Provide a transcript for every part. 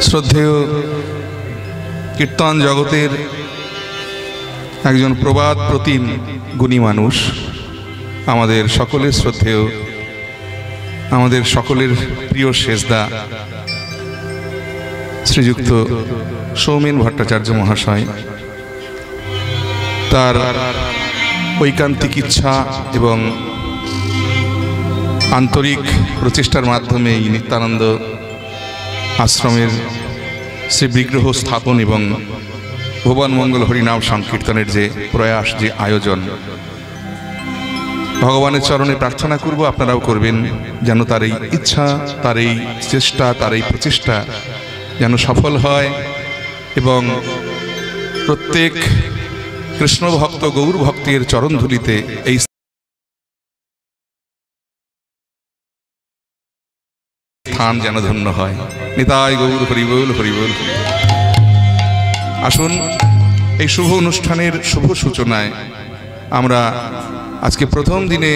শ্রদ্ধেয় কীর্তন জগতের একজন প্রবাদ প্রতিম গুণী মানুষ, আমাদের সকলের শ্রদ্ধেয়, আমাদের সকলের প্রিয় শেষদা শ্রীযুক্ত সৌমেন ভট্টাচার্য মহাশয়, তার ঐকান্তিক ইচ্ছা এবং আন্তরিক প্রচেষ্টার মাধ্যমে এই নিত্যানন্দ আশ্রমের শ্রী বিগ্রহ স্থাপন এবং ভুবন মঙ্গল হরিনাম সংকীর্তনের যে প্রয়াস, যে আয়োজন, ভগবানের চরণে প্রার্থনা করব, আপনারাও করবেন যেন তার এই ইচ্ছা, তার এই চেষ্টা, তার এই প্রচেষ্টা যেন সফল হয় এবং প্রত্যেক কৃষ্ণ ভক্ত গৌর ভক্তের চরণধুলিতে এই স্থান যেন ধন্য হয়। নিতাই গৌর হরিবোল হরিবোল। আসুন এই শুভ অনুষ্ঠানের শুভ সূচনায় আমরা আজকে প্রথম দিনে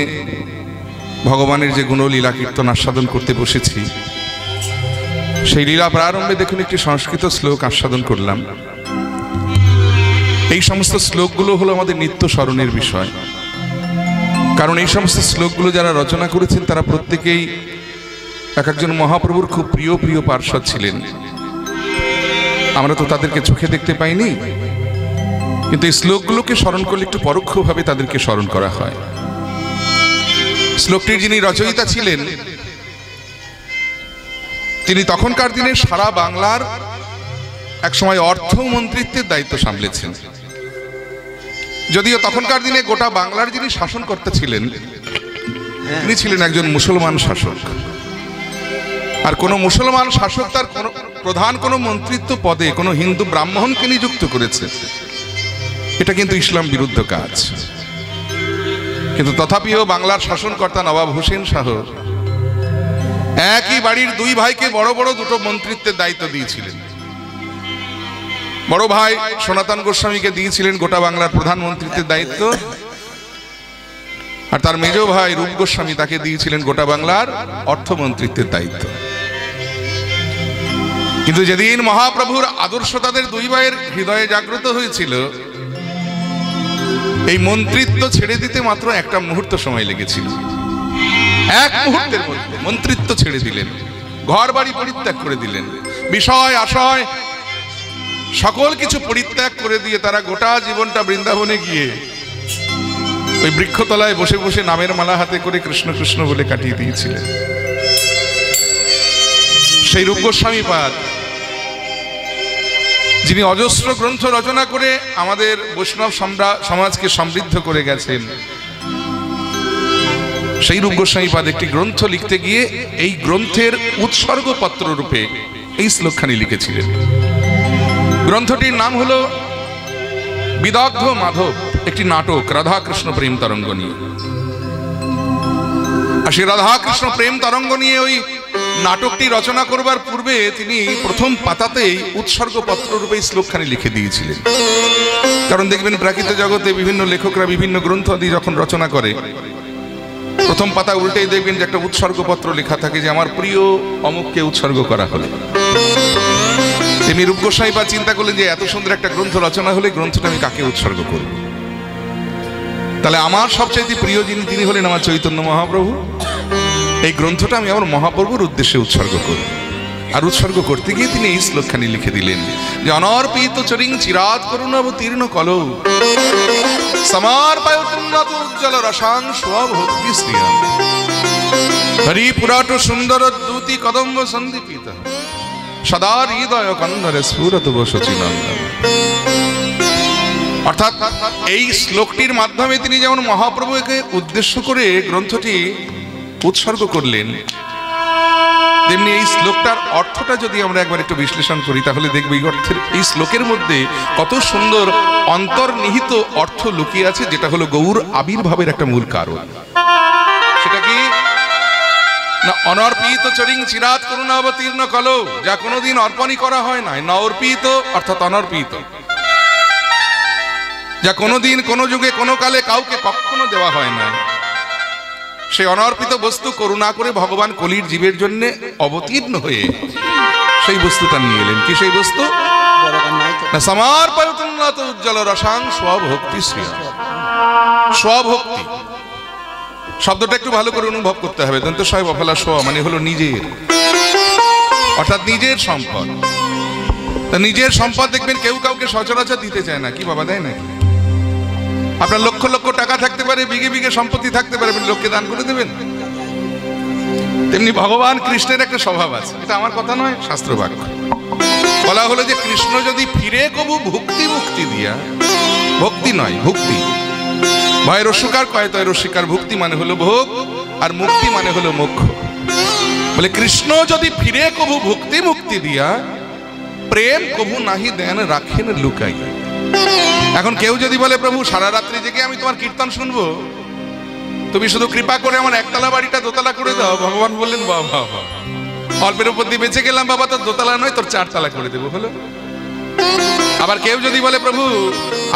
ভগবানের যে গুণলীলা কীর্তন আস্বাদন করতে বসেছি, সেই লীলা প্রারম্ভে দেখুন একটি সংস্কৃত শ্লোক আস্বাদন করলাম। এই সমস্ত শ্লোকগুলো হলো আমাদের নিত্য স্মরণের বিষয়, কারণ এই সমস্ত শ্লোকগুলো যারা রচনা করেছেন তারা প্রত্যেকেই এক একজন মহাপ্রভুর খুব প্রিয় প্রিয় পার্ষদ ছিলেন। আমরা তো তাদেরকে চোখে দেখতে পাইনি, কিন্তু এই শ্লোকগুলোকে স্মরণ করলে একটু পরোক্ষভাবে তাদেরকে স্মরণ করা হয়। শ্লোকটির যিনি রচয়িতা ছিলেন তিনি তখনকার দিনে সারা বাংলার একসময় অর্থমন্ত্রিত্বের দায়িত্ব সামলেছেন। যদিও তখনকার দিনে গোটা বাংলার যিনি শাসনকর্তা ছিলেন তিনি ছিলেন একজন মুসলমান শাসক, আর কোনো মুসলমান শাসক তার প্রধান কোনো মন্ত্রিত্ব পদে কোনো হিন্দু ব্রাহ্মণকে নিযুক্ত করেছে, এটা কিন্তু ইসলাম বিরুদ্ধ কাজ। কিন্তু তথাপিও বাংলার শাসনকর্তা নবাব হোসেন শাহ একই বাড়ির দুই ভাইকে বড় বড় দুটো মন্ত্রিত্বের দায়িত্ব দিয়েছিলেন। বড় ভাই সনাতন গোস্বামীকে দিয়েছিলেন গোটা বাংলার প্রধানমন্ত্রিত্বের দায়িত্ব, আর তার মেজ ভাই রূপ গোস্বামী তাকে দিয়েছিলেন গোটা বাংলার অর্থমন্ত্রিত্বের দায়িত্ব। কিন্তু যেদিন মহাপ্রভুর আদর্শ তাদের দুই ভাইয়ের হৃদয়ে জাগ্রত হয়েছিল, এই মন্ত্রিত্ব ছেড়ে দিতে মাত্র একটা মুহূর্ত সময় লেগেছিল। এক মুহূর্তের মধ্যে মন্ত্রিত্ব ছেড়ে দিলেন, ঘর বাড়ি পরিত্যাগ করে দিলেন, বিষয় আশয় সকল কিছু পরিত্যাগ করে দিয়ে তারা গোটা জীবনটা বৃন্দাবনে গিয়ে ওই বৃক্ষতলায় বসে বসে নামের মালা হাতে করে কৃষ্ণ কৃষ্ণ বলে কাটিয়ে দিয়েছিলেন। সেই রূপ গোস্বামী পাদ যিনি অজস্র গ্রন্থ রচনা করে আমাদের বৈষ্ণব সমাজকে সমৃদ্ধ করে গেছেন, সেই রূপ গোস্বামী পাদ একটি গ্রন্থ লিখতে গিয়ে এই গ্রন্থের উৎসর্গপত্র রূপে এই শ্লোকখানি লিখেছিলেন। গ্রন্থটির নাম হলো বিদগ্ধ মাধব, একটি নাটক রাধাকৃষ্ণ প্রেম তরঙ্গ নিয়ে। আর সেই রাধাকৃষ্ণ প্রেম তরঙ্গ নিয়ে ওই নাটকটি রচনা করবার পূর্বে তিনি প্রথম পাতাতেই উৎসর্গপত্র রূপে এই শ্লোকখানি লিখে দিয়েছিলেন। কারণ দেখবেন প্রাকৃত জগতে বিভিন্ন লেখকরা বিভিন্ন গ্রন্থ আদি যখন রচনা করে, প্রথম পাতা উল্টেই দেখবেন যে একটা উৎসর্গপত্র লেখা থাকে যে আমার প্রিয় অমুককে উৎসর্গ করা হলো। তেমনি রূপ গোস্বামী পাদ চিন্তা করলেন যে এত সুন্দর একটা গ্রন্থ রচনা হলে গ্রন্থটা আমি কাকে উৎসর্গ করব? তাহলে আমার সবচাইতে প্রিয় তিনি হলেন আমার চৈতন্য মহাপ্রভু। এই গ্রন্থটা আমি আমার মহাপ্রভুর উদ্দেশ্যে উৎসর্গ করব। আর উৎসর্গ করতে গিয়ে তিনি এই শ্লোকখানি লিখে দিলেন যে অনর্পিত চরিং চিরাত করুণাবতীর্ণ কলৌ সমর্পয়তুন্নত উজ্জ্বল রসাং স্বভক্তি শ্রিয়াম হরি পুরাট সুন্দর দ্যুতি কদম্ব সন্দীপিত সদা হৃদয় কন্দরে স্ফুরত বসচিনন্দন। অর্থাৎ এই শ্লোকটির মাধ্যমে তিনি যেমন মহাপ্রভুকে উদ্দেশ্য করে গ্রন্থটি উৎসর্গ করলেন, তেমনি এই শ্লোকটার অর্থটা যদি আমরা একবার একটু বিশ্লেষণ করি তাহলে দেখব এই শ্লোকের মধ্যে কত সুন্দর অন্তর্নিহিত অর্থ লুকিয়ে আছে, যেটা হলো গৌর আবির্ভাবের একটা মূল কারণ। সেটা কি না, অনর্পিত চরিং চিরাত করুণাবতীর্ণ কলৌ, যা কোনোদিন অর্পণই করা হয় না। না অর্পিত অর্থাৎ অনর্পিত, যা কোনোদিন কোনো যুগে কোনো কালে কাউকে কখনো দেওয়া হয় না, সেই অনর্পিত বস্তু করুণা করে ভগবান কলির জীবের জন্য অবতীর্ণ হয়ে সেই বস্তুটা নিয়ে এলেন। কি সেই বস্তু? না সমর্পয়তুন্নত উজ্জ্বল রসাং স্বভক্তি শ্রিয়া। স্বভক্তি শব্দটা একটু ভালো করে অনুভব করতে হবে। দন্ত স্বয় বফলা স্ব মানে হলো নিজের, অর্থাৎ নিজের সম্পদ। তা নিজের সম্পদ দেখবেন কেউ কাউকে সচরাচর দিতে চায় না। কি বাবা, দেয় নাকি? আপনার লক্ষ লক্ষ টাকা থাকতে পারে, বিঘে বিঘে সম্পত্তি থাকতে পারে, আপনি লোককে দান করে দেবেন? তেমনি ভগবান কৃষ্ণের একটা স্বভাব আছে, এটা আমার কথা নয়, শাস্ত্র বাক্য। বলা হলো যে কৃষ্ণ যদি ফিরে কবু ভক্তি মুক্তি দিয়া, ভক্তি নয় ভক্তি, ভয়ের অস্বীকার কয় তয়ের অস্বীকার, ভক্তি মানে হলো ভোগ আর মুক্তি মানে হলো মোক্ষ। বলে কৃষ্ণ যদি ফিরে কবু ভক্তি মুক্তি দিয়া, প্রেম কবু নাহি দেন রাখেন লুকাই। এখন কেউ যদি বলে প্রভু সারা রাত্রি জেগে আমি তোমার কীর্তন শুনবো, তুমি শুধু কৃপা করে আমার একতলা বাড়িটা দোতলা করে দাও, ভগবান বললেন বাবা অল্পের উপর দিয়ে বেঁচে গেলাম বাবা, তোর দোতলা নয় তোর চারতলা করে দেবো, হলো। আবার কেউ যদি বলে প্রভু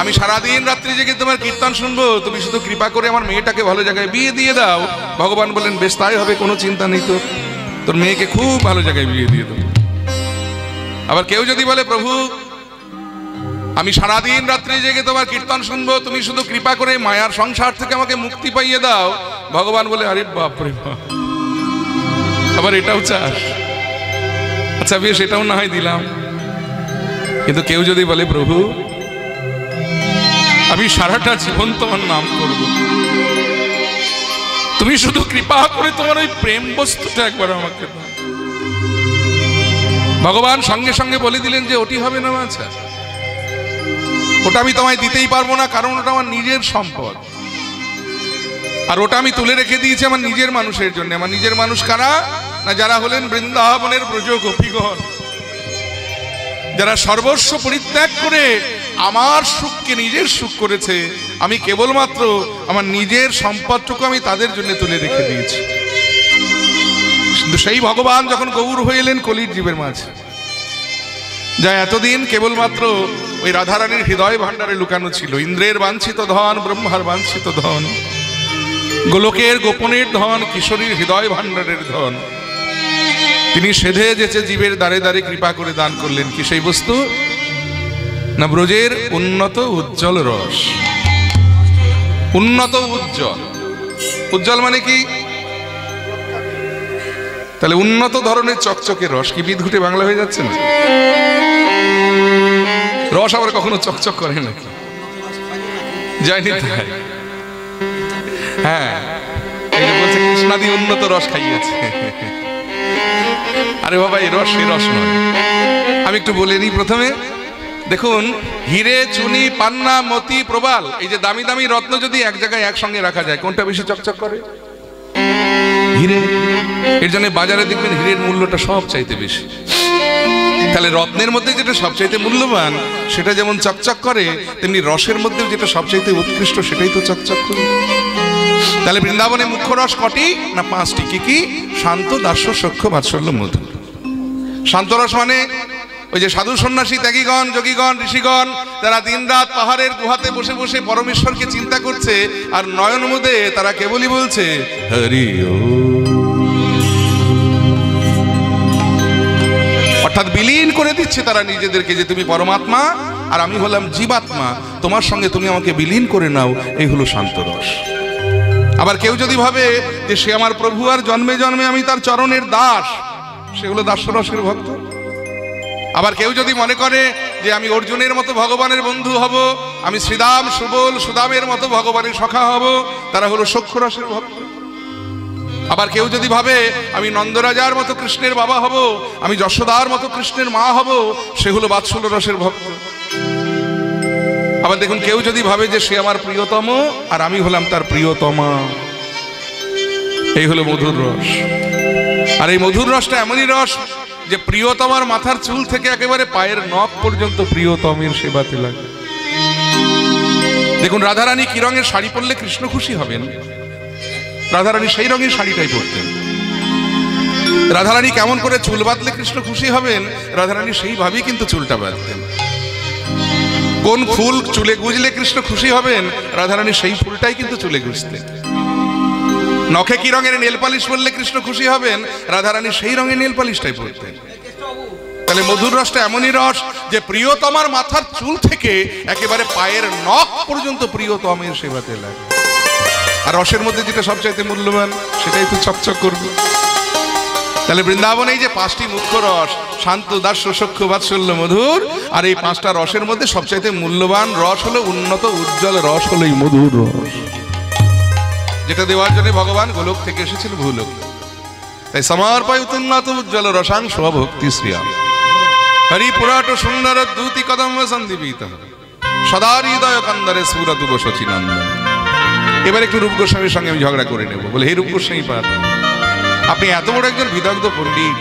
আমি সারাদিন রাত্রি জেগে তোমার কীর্তন শুনবো, তুমি শুধু কৃপা করে আমার মেয়েটাকে ভালো জায়গায় বিয়ে দিয়ে দাও, ভগবান বললেন বেশ তাই হবে, কোনো চিন্তা নেই, তোর মেয়েকে খুব ভালো জায়গায় বিয়ে দিয়ে দেবো। আবার কেউ যদি বলে প্রভু আমি সারাদিন রাত্রি জেগে তোমার কীর্তন শুনবো, তুমি শুধু কৃপা করে মায়ার সংসার থেকে আমাকে মুক্তি পাইয়ে দাও, ভগবান বলে আরে বাপরে বাপ, আবার এটাও চাস? আচ্ছা বেশ, এটাও না হয় দিলাম। কিন্তু কেউ যদি বলে প্রভু আমি সারাটা জীবন তোমার নাম করব, তুমি শুধু কৃপা করে তোমার ওই প্রেম বস্তুটা একবার আমাকে দাও, ভগবান সঙ্গে সঙ্গে বলে দিলেন যে ওটি হবে না আচ্ছা, ওটা আমি তোমায় দিতেই পারবো না, কারণ ওটা আমার নিজের সম্পদ, আর ওটা আমি তুলে রেখে দিয়েছি আমার নিজের মানুষের জন্য। আমার নিজের মানুষ কারা? না যারা হলেন বৃন্দাবনের ব্রজ গোপীগণ, যারা সর্বস্ব পরিত্যাগ করে আমার সুখকে নিজের সুখ করেছে। আমি কেবলমাত্র আমার নিজের সম্পদটুকু আমি তাদের জন্য তুলে রেখে দিয়েছি। কিন্তু সেই ভগবান যখন গৌর হয়ে এলেন কলির জীবের মাঝে, যা এতদিন কেবলমাত্র ওই রাধারানীর হৃদয় ভাণ্ডারে লুকানো ছিল, ইন্দ্রের বাঞ্ছিত ধন, ব্রহ্মার বাঞ্ছিত ধন, গোলকের গোপনের ধন, কিশোরীর হৃদয় ভাণ্ডারের ধন, তিনি সেধে যেচে জীবের দ্বারে দ্বারে কৃপা করে দান করলেন। কি সেই বস্তু? না ব্রজের উন্নত উজ্জ্বল রস। উন্নত উজ্জ্বল, উজ্জ্বল মানে কি? তাহলে উন্নত ধরনের চকচকে রস। কি বিদঘুটে বাংলা হয়ে যাচ্ছে না? রস আবার কখনো চকচক করে নাকি? যায়নি তাই? হ্যাঁ, বলছে কৃষ্ণাদি উন্নত রস খাইয়েছে। আরে বাবা এই রস, সেই রস নয়। আমি একটু বলে নিই প্রথমে। দেখুন হিরে, চুনি, পান্না, মতি, প্রবাল, এই যে দামি দামি রত্ন যদি এক জায়গায় একসঙ্গে রাখা যায়, কোনটা বেশি চকচক করে? হিরে। এর জন্য বাজারে দেখবেন হিরের মূল্যটা সব চাইতে বেশি। তাহলে রত্নের মধ্যে যেটা সবচাইতে মূল্যবান সেটা যেমন চকচক করে, তেমনি রসের মধ্যে যেটা সবচাইতে উৎকৃষ্ট সেটাই তো চকচক করে। তাহলে বৃন্দাবনে মুখ্য রস কটি? না 5টি। কি কি? শান্ত, দাস্য, সখ্য, বাৎসল্য, মধুর। শান্ত রস মানে ওই যে সাধু সন্ন্যাসী, ত্যাগীগণ, যোগীগণ, ঋষিগণ যারা দিন রাত পাহাড়ের গুহাতে বসে বসে পরমেশ্বরকে চিন্তা করছে, আর নয়ন মুদে তারা কেবলই বলছে হরি ওম, অর্থাৎ বিলীন করে দিচ্ছে তারা নিজেদেরকে যে তুমি পরমাত্মা আর আমি হলাম জীবাত্মা, তোমার সঙ্গে তুমি আমাকে বিলীন করে নাও। এই হলো শান্ত রস। আবার কেউ যদি ভাবে যে সে আমার প্রভু আর জন্মে জন্মে আমি তার চরণের দাস, সে হলো দাস্যরসের ভক্ত। আবার কেউ যদি মনে করে যে আমি অর্জুনের মতো ভগবানের বন্ধু হব, আমি শ্রীদাম, সুবল, সুদামের মতো ভগবানের সখা হব, তারা হলো সখ্যরসের ভক্ত। আবার কেউ যদি ভাবে আমি নন্দরাজার মতো কৃষ্ণের বাবা হব, আমি যশোদার মতো কৃষ্ণের মা হব, সে হলো বাৎসল্য রসের ভক্ত। আবার দেখুন কেউ যদি ভাবে যে সে আমার প্রিয়তম আর আমি হলাম তার প্রিয়তমা, এই হলো মধুর রস। আর এই মধুর রসটা এমনই রস যে প্রিয়তমার মাথার চুল থেকে একেবারে পায়ের নখ পর্যন্ত প্রিয়তমের সেবাতে লাগে। দেখুন রাধারানী কি রঙের শাড়ি পরলে কৃষ্ণ খুশি হবেন? রাধারানী সেই রঙের শাড়িটাই পরতেন। রাধারানী কেমন করে চুল বাঁধলে কৃষ্ণ খুশি হবেন? রাধারানী সেইভাবেই কিন্তু চুলটা বাঁধতেন। কোন ফুল চুলে গুজলে কৃষ্ণ খুশি হবেন? রাধারানী সেই ফুলটাই কিন্তু চুলে গুজতেন। নখে কি রঙের নেল পালিশ পরলে কৃষ্ণ খুশি হবেন? রাধারানী সেই রঙের নেল পালিশটাই পরতেন। তাহলে মধুর রসটা এমনই রস যে প্রিয়তমার মাথার চুল থেকে একেবারে পায়ের নখ পর্যন্ত প্রিয়তমের সেবাতে লাগে। আর রসের মধ্যে যেটা সবচাইতে মূল্যবান সেটাই তো চকচক করবে। তাহলে বৃন্দাবনে এই যে 5টি মুখ্য রস, শান্ত, দাস্য, সখ্য, বাৎসল্য, মধুর, আর এই 5টা রসের মধ্যে সবচাইতে মূল্যবান রস হলো উন্নত উজ্জ্বল রস, হলো এই মধুর রস, যেটা দেওয়ার জন্য ভগবান গোলক থেকে এসেছিল ভূলোক। তাই সমর্পয়িত উন্নত উজ্জ্বল রসাংশ ভক্তি শ্রিয়া হরি পুরাট সুন্দর দ্যুতি কদম্ব সন্দীপিত সদা হৃদয় কন্দরে সুরতুব শচীনন্দন। এবার একটু রূপ গোস্বামীর সঙ্গে আমি ঝগড়া করে নেব। বলে হে রূপ গোস্বামী পাদ, আপনি এত বড় একজন বিদগ্ধ পণ্ডিত,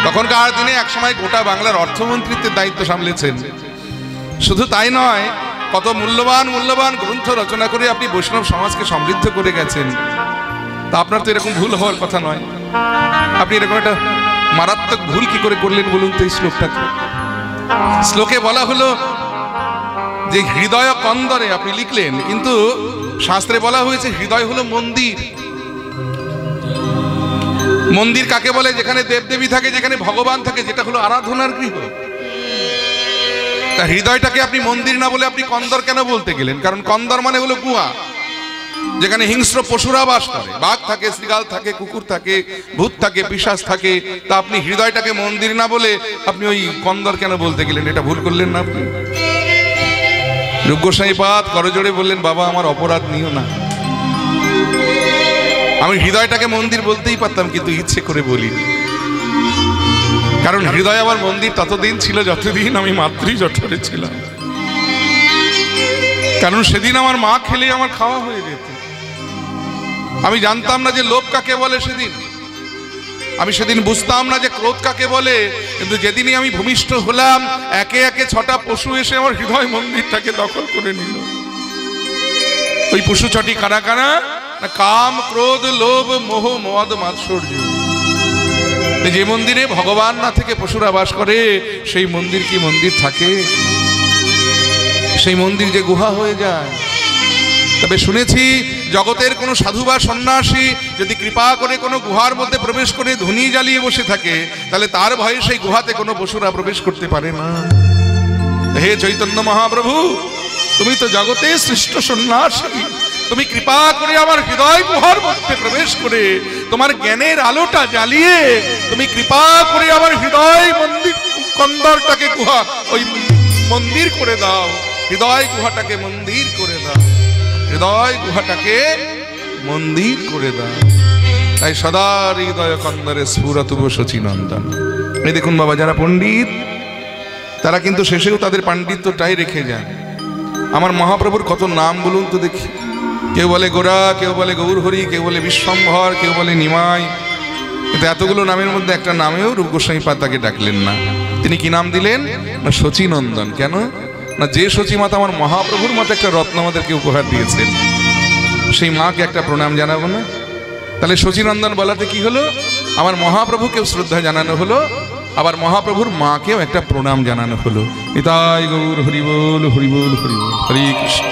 তখনকার দিনে একসময় গোটা বাংলার অর্থমন্ত্রীত্বের দায়িত্ব সামলেছেন। শুধু তাই নয়, কত মূল্যবান মূল্যবান গ্রন্থ রচনা করে আপনি বৈষ্ণব সমাজকে সমৃদ্ধ করে গেছেন। তা আপনার তো এরকম ভুল হওয়ার কথা নয়। আপনি এরকম একটা মারাত্মক ভুল কি করে করলেন বলুন তো এই শ্লোকটাকে? শ্লোকে বলা হলো যে হৃদয় কন্দরে আপনি লিখলেন, কিন্তু শাস্ত্রে বলা হয়েছে হৃদয় হলো মন্দির। মন্দির কাকে বলে? যেখানে দেবদেবী থাকে, যেখানে ভগবান থাকে, যেটা হলো আরাধনার গৃহ। তা হৃদয়টাকে আপনি মন্দির না বলে আপনি কন্দর কেন বলতে গেলেন? কারণ কন্দর মানে হলো গুহা, যেখানে হিংস্র পশুরা বাস করে, বাঘ থাকে, শৃগাল থাকে, কুকুর থাকে, ভূত থাকে, পিশাচ থাকে। তা আপনি হৃদয়টাকে মন্দির না বলে আপনি ওই কন্দর কেন বলতে গেলেন? এটা ভুল করলেন না আপনি? রূপ গোস্বামী পাদ করজোড়ে বললেন, বাবা আমার অপরাধ নিও না, আমি হৃদয়টাকে মন্দির বলতেই পারতাম, কিন্তু ইচ্ছে করে বলিনি। কারণ হৃদয় আমার মন্দির ততদিন ছিল যতদিন আমি মাতৃ জঠরে ছিলাম। কারণ সেদিন আমার মা খেলে আমার খাওয়া হয়ে যেত। আমি জানতাম না যে লোভ কাকে বলে, আমি সেদিন বুঝতাম না যে ক্রোধ কাকে বলে। কিন্তু যেদিনই আমি ভূমিষ্ঠ হলাম, একে একে 6টা পশু এসে আমার হৃদয় মন্দিরটাকে দখল করে নিল। ওই পশু 6টি কারা কারা? কাম, ক্রোধ, লোভ, মোহ, মদ, মাৎসর্য। যে মন্দিরে ভগবান না থেকে পশুরা বাস করে, সেই মন্দির কি মন্দির থাকে? সেই মন্দির যে গুহা হয়ে যায়। তবে শুনেছি জগতের কোনো সাধু বা সন্ন্যাসী যদি কৃপা করে কোনো গুহার মধ্যে প্রবেশ করে ধুনি জ্বালিয়ে বসে থাকে, তাহলে তার ভয়ে সেই গুহাতে কোনো পশুরা প্রবেশ করতে পারে না। হে চৈতন্য মহাপ্রভু, তুমি তো জগতের শ্রেষ্ঠ সন্ন্যাসী, তুমি কৃপা করে আমার হৃদয় গুহার মধ্যে প্রবেশ করে তোমার জ্ঞানের আলোটা জ্বালিয়ে তুমি কৃপা করে আমার হৃদয় মন্দির কন্দরটাকে গুহা ওই মন্দির করে দাও। হৃদয় গুহাটাকে মন্দির করে দাও, হৃদয় গুহাটাকে মন্দির করে দাও। তাই সদা হৃদয় কন্দরে স্ফুরতুব শচীনন্দন। এই দেখুন বাবা, যারা পণ্ডিত তারা কিন্তু শেষেও তাদের পাণ্ডিত্যটাই রেখে যান। আমার মহাপ্রভুর কত নাম বলুন তো দেখি। কেউ বলে গোরা, কেউ বলে গৌরহরি, কেউ বলে বিশ্বম্ভর, কেউ বলে নিমাই। কিন্তু এতগুলো নামের মধ্যে একটা নামেও রূপ গোস্বামী পাদ তাকে ডাকলেন না। তিনি কি নাম দিলেন? না শচীনন্দন। কেন না, যে শচী মাতা আমার মহাপ্রভুর মতো একটা রত্ন আমাদেরকে উপহার দিয়েছেন, সেই মাকে একটা প্রণাম জানাবো না? তাহলে শচীনন্দন বলাতে কি হলো? আমার মহাপ্রভুকেও শ্রদ্ধা জানানো হলো, আবার মহাপ্রভুর মাকেও একটা প্রণাম জানানো হলো। নিতাই গৌর হরিবোল হরিবোল হরিবোল, হরে কৃষ্ণ।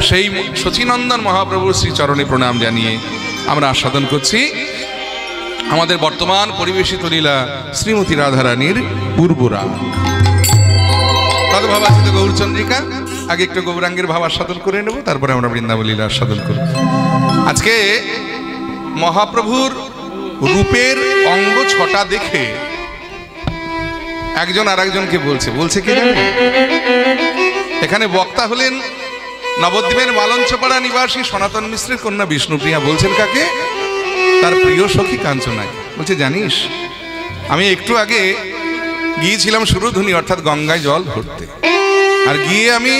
সেই শচীনন্দন মহাপ্রভুর শ্রীচরণে প্রণাম জানিয়ে আমরা আস্বাদন করছি আমাদের বর্তমান পরিবেশিত লীলা শ্রীমতী রাধারানীর পূর্বরাগ। তদ্ভাবাচিত গৌরচন্দ্রিকা। আগে একটু গৌরাঙ্গের ভাব আস্বাদন করে নেব, তারপরে আমরা বৃন্দাবন লীলা আস্বাদন করব। আজকে মহাপ্রভুর রূপের অঙ্গ 6টা দেখে একজন আর একজনকে বলছে কি জানেন? এখানে বক্তা হলেন নবদ্বীপের মালঞ্চপাড়া নিবাসী সনাতন মিশ্রের কন্যা বিষ্ণুপ্রিয়া। বলছেন কাকে? তার প্রিয় সখী কাঞ্চনাকে। বলছে, জানিস আমি একটু আগে গিয়েছিলাম সুরধুনি অর্থাৎ গঙ্গায় জল ভরতে, আর গিয়ে আমি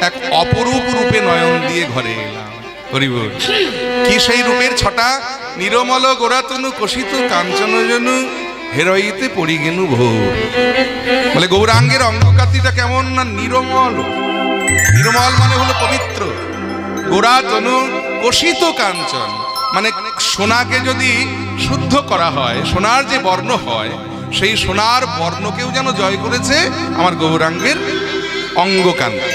এক অপরূপ রূপে নয়ন দিয়ে ঘরে এলাম। হরিবোল। কি সেই রূপের 6টা? নিরমল গোরাতনু কষিত কাঞ্চনজনু হেরইতে পড়ি গেনু ভোর। বলে গৌরাঙ্গের অঙ্গকাতিটা কেমন না নিরমল। নিরমল মানে হলো পবিত্র। গোরাতনু কষিত কাঞ্চন মানে সোনাকে যদি শুদ্ধ করা হয়, সোনার যে বর্ণ হয়, সেই সোনার বর্ণকেও যেন জয় করেছে আমার গৌরাঙ্গের অঙ্গকান্তি।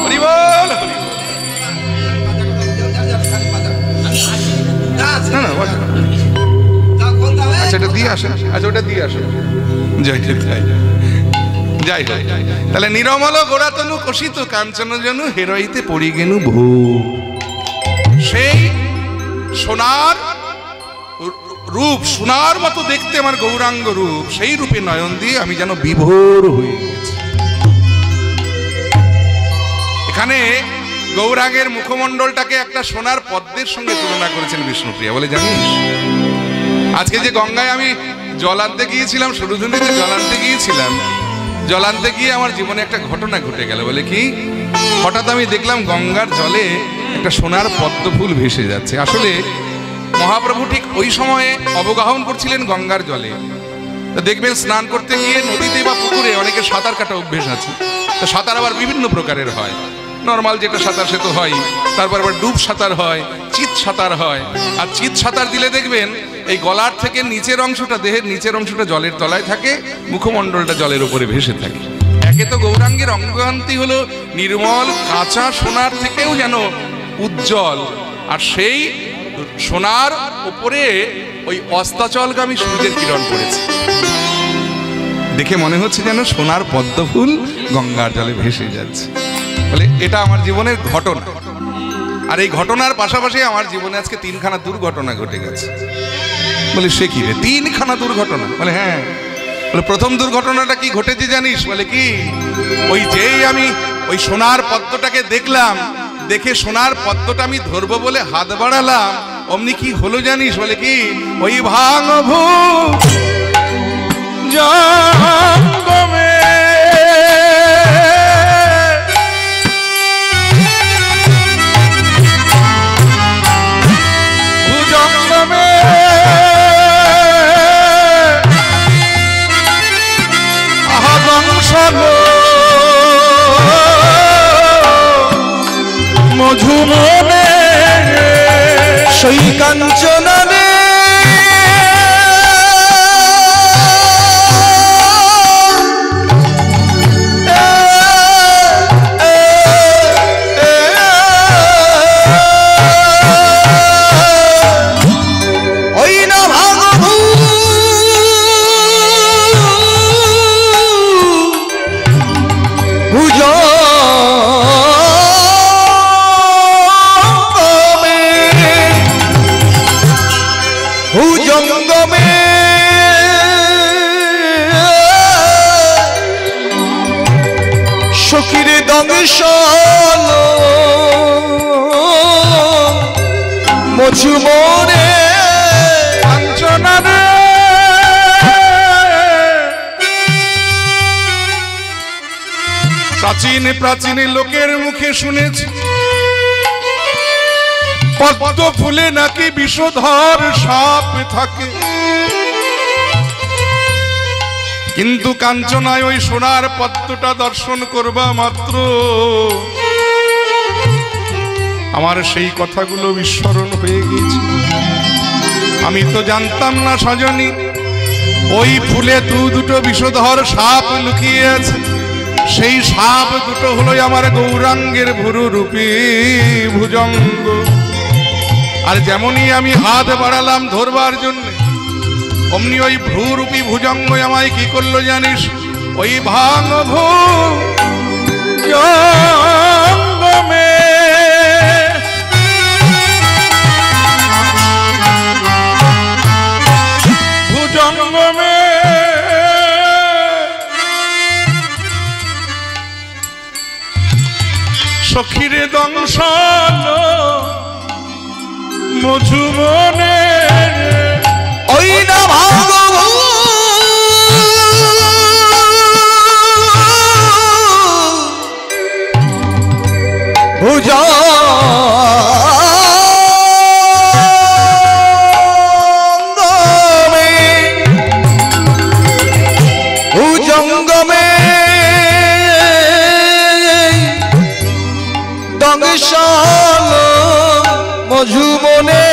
হরিবোল। আচ্ছা এটা দিয়ে আসেন, আচ্ছা ওটা দিয়ে আসেন। যাই যাই হোক, তাহলে নিরমল গোড়াতনু কষিত কাঞ্চন যেন হেরইতে পড়ি গেনু ভূ। সেই সোনার রূপ, সোনার মতো দেখতে আমার গৌরাঙ্গ রূপ, সেই রূপে নয়ন দিয়ে আমি যেন বিভোর হয়ে গেছি। এখানে গৌরাঙ্গের মুখমণ্ডলটাকে একটা সোনার পদ্মের সঙ্গে তুলনা করেছেন বিষ্ণুপ্রিয়া। বলে জানিস আজকে যে গঙ্গায় আমি জল আনতে গিয়েছিলাম, সুরধুনিতে জল আনতে গিয়েছিলাম, জল আনতে গিয়ে আমার জীবনে একটা ঘটনা ঘটে গেল। বলে কি, হঠাৎ আমি দেখলাম গঙ্গার জলে একটা সোনার পদ্ম ফুল ভেসে যাচ্ছে। আসলে মহাপ্রভু ঠিক ওই সময়ে অবগাহন করছিলেন গঙ্গার জলে। তো দেখবেন স্নান করতে গিয়ে নদীতে বা পুকুরে অনেকে সাঁতার কাটা অভ্যেস আছে। তো সাঁতার আবার বিভিন্ন প্রকারের হয়, নর্মাল যেটা সাঁতার সে তো হয়, তারপর আবার ডুব সাঁতার হয়, চিত সাঁতার হয়। আর চিত সাঁতার দিলে দেখবেন এই গলার থেকে নিচের অংশটা, দেহের নিচের অংশটা জলের তলায় থাকে, মুখমণ্ডলটা জলের উপরে ভেসে থাকে। একে তো গৌরাঙ্গের অঙ্গকান্তি হলো নির্মল কাঁচা সোনার থেকেও যেন উজ্জ্বল, আর সেই সোনার উপরে ওই অস্তাচলগামী সূর্যের কিরণ পড়েছে, দেখে মনে হচ্ছে যেন সোনার পদ্ম ফুল গঙ্গার জলে ভেসে যাচ্ছে। বলে এটা আমার জীবনের ঘটনা। আর এই ঘটনার পাশাপাশি আমার জীবনে আজকে 3খানা দুর্ঘটনা ঘটে গেছে। বলে সে কি রে, 3খানা দুর্ঘটনা? বলে হ্যাঁ। বলে প্রথম দুর্ঘটনাটা কি ঘটেছে জানিস? বলে কি, ওই যেই আমি ওই সোনার পদ্মটাকে দেখলাম, দেখে সোনার পদ্মটা আমি ধরবো বলে হাত বাড়ালাম, অমনি কি হলো জানিস? বলে কি, ওই ভাঙভূ জঙ্গমে ভুজঙ্গমে আহবংশগ মধুমনে সেই কাঞ্চননে সখীর দংশন মধুমনে কাঞ্চননে প্রাচীন লোকের মুখে শুনেছি পদ্ম ফুলে নাকি বিষধর সাপ থাকে, কিন্তু কাঞ্চনায় ওই সোনার পদ্মটা দর্শন করবা মাত্র আমার সেই কথাগুলো বিস্মরণ হয়ে গেছে। আমি তো জানতাম না সজনী, ওই ফুলে দুটো বিষধর সাপ লুকিয়ে আছে। সেই সাপ দুটো হলো আমার গৌরাঙ্গের ভুরু রূপী ভুজঙ্গ। আর যেমনই আমি হাত বাড়ালাম ধরবার জন্য, অমনি ওই ভ্রুরূপী ভুজঙ্গ আমায় কি করলো জানিস? ওই ভাঙভূ জঙ্গমে ভুজঙ্গমে সখীরে দংশন মধুমনে ওই না ভাঙভূ ভুজঙ্গমে ভুজঙ্গমে দংশন মধুমনে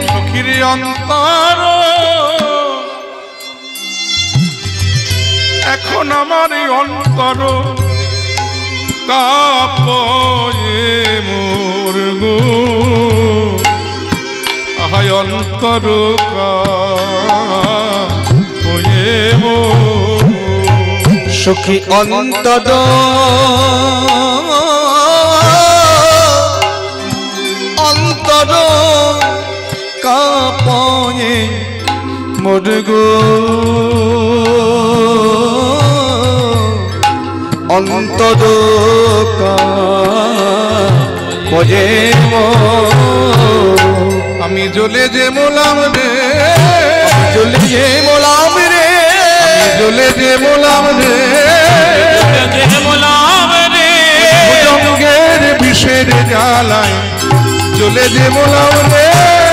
সখীর অন্তর। এখন আমার অন্তর কাঁপে মোর গো, আহায় অন্তর সখী অন্তর অন্তর কাঁপয়ে মোর গো অন্তর কাঁপয়ে আমি জ্বলে যে মোলাম রে, জ্বলে যে মোলাম রে, জ্বলে যে মোলাম রে, ভুজঙ্গের বিষের জ্বালায় জ্বলে যে মোলাম রে,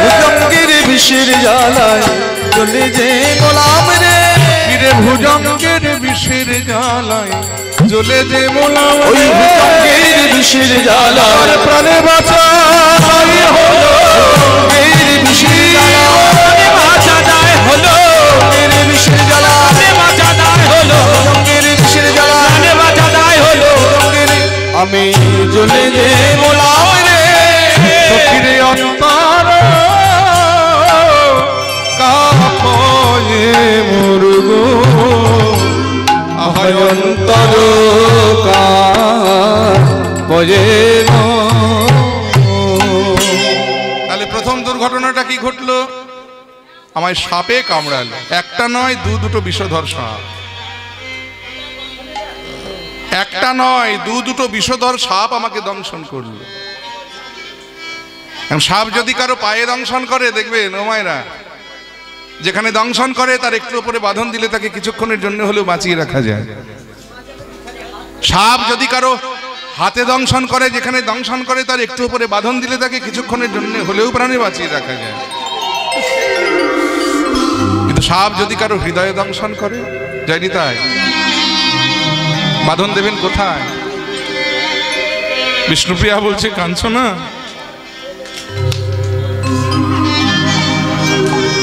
ভুজঙ্গের বিষের জ্বালায় জ্বলে যে মোলাম রে, ভুজঙ্গের বিষের জ্বালায় জ্বলে যে মোলাম ওই ভুজঙ্গের বিষের জ্বালায় প্রাণে বাঁচাই হলো, এই বিষের জ্বালায় বাঁচা যায় হলো, এর বিষের জ্বালায় বাঁচা যায় হলো, ভুজঙ্গের বিষের জ্বালায় বাঁচা যায় হলো, আমি জ্বলে যে মোলাম রে, সখীরে অন্তর কাঁপয়ে মোর গো, অন্তর কাঁপয়ে। তাহলে প্রথম দুর্ঘটনাটা কি ঘটলো? আমায় সাপে কামড়ালো, একটা নয় দুটো বিষধর সাপ, একটা নয় দুটো বিষধর সাপ আমাকে দংশন করলো। সাপ যদি কারো পায়ে দংশন করে, দেখবেন ও মায়েরা, যেখানে দংশন করে তার একটু উপরে বাঁধন দিলে তাকে কিছুক্ষণের জন্য হলেও বাঁচিয়ে রাখা যায়। সাপ যদি কারো হাতে দংশন করে, যেখানে দংশন করে তার একটু উপরে বাঁধন দিলে তাকে কিছুক্ষণের জন্য হলেও প্রাণে বাঁচিয়ে রাখা যায়। কিন্তু সাপ যদি কারো হৃদয়ে দংশন করে, যায়নি তাই, বাঁধন দেবেন কোথায়? বিষ্ণুপ্রিয়া বলছে কাঞ্চনা,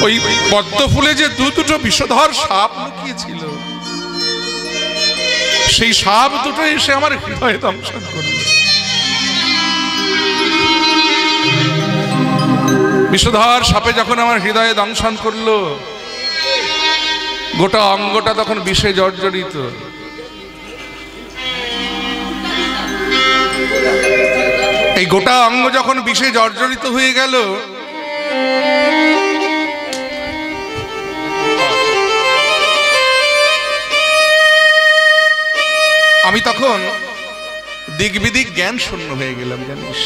ওই পদ্ম ফুলে যে দুটো বিষধর সাপ লুকিয়েছিল, সেই সাপ দুটো এসে আমার হৃদয়ে দংশন করল। বিষধর সাপে যখন আমার হৃদয়ে দংশন করলো, গোটা অঙ্গটা তখন বিষে জর্জরিত। এই গোটা অঙ্গ যখন বিষে জর্জরিত হয়ে গেল, আমি তখন দিক বিদিক জ্ঞান শূন্য হয়ে গেলাম, জানিস,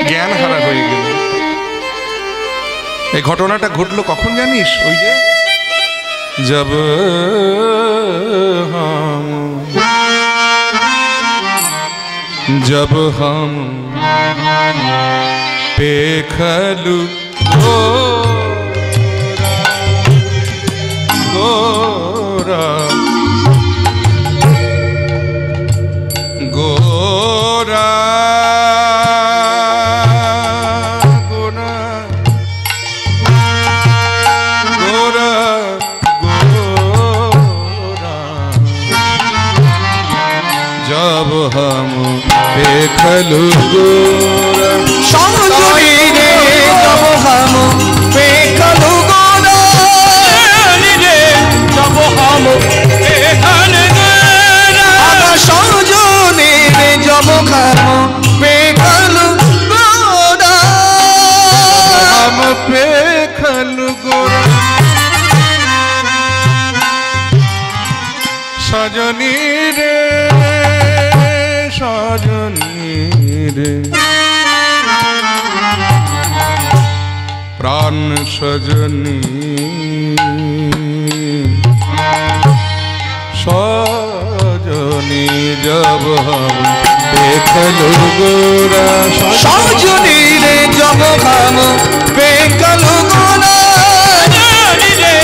জ্ঞান হারা হয়ে গেল। এই ঘটনাটা ঘটলো কখন জানিস? ওই যে जब हम पेखलु गोरा गोरा जब हम पेखलु गोरा संजोनी रे, जब हम पेखलु गोरा रे, जब हम पेखलु गोरा, संजोनी रे, जब हम पेखलु गोरा, हम पेखलु गोरा सजनी रे, सजनी रे, प्राण सजनी सजनी, जब हम पेखलु गोरा संजोनी रे, जब हम पेखलु गोरा रे,